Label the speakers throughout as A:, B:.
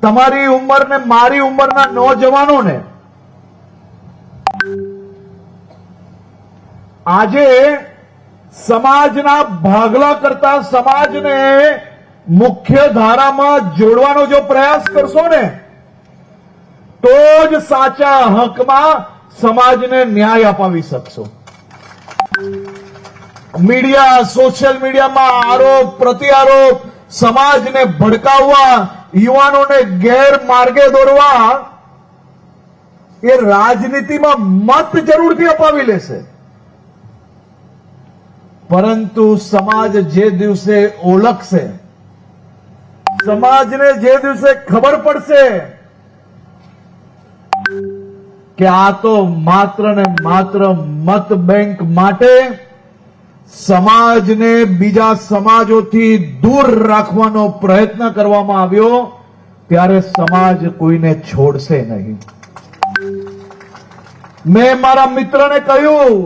A: તમારી ઉંમર ને મારી ઉંમરના નોજવાનોને આજે સમાજના ભાગલા કરતા સમાજને મુખ્ય ધારામાં જોડવાનો જો પ્રયાસ કરશો ને તો જ સાચા હકમાં સમાજને ન્યાય અપાવી શકશો. મીડિયા, સોશિયલ મીડિયામાં આરોપ પ્રત્યારોપ, સમાજને ભડકાવવા, યુવાનોને ગેરમાર્ગે દોરવા, એ રાજનીતિમાં મત જરૂરથી અપાવી લેશે, પરંતુ સમાજ જે દિવસે ઓળખશે, સમાજને જે દિવસે ખબર પડશે કે આ તો માત્ર ને માત્ર મત બેંક માટે સમાજને બીજા સમાજોથી દૂર રાખવાનો પ્રયત્ન કરવામાં આવ્યો, ત્યારે સમાજ કોઈને છોડશે નહીં. મેં મારા મિત્રને કહ્યું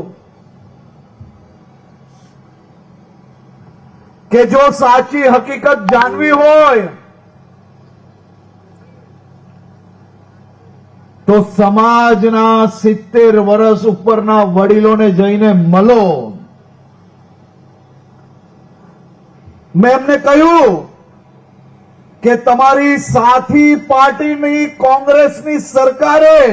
A: કે જો સાચી હકીકત જાણવી હોય તો સમાજના 70 વર્ષ ઉપરના વડીલોને જઈને મળો. મેં એમને કહ્યું કે તમારી સાથી પાર્ટીની કોંગ્રેસની સરકારે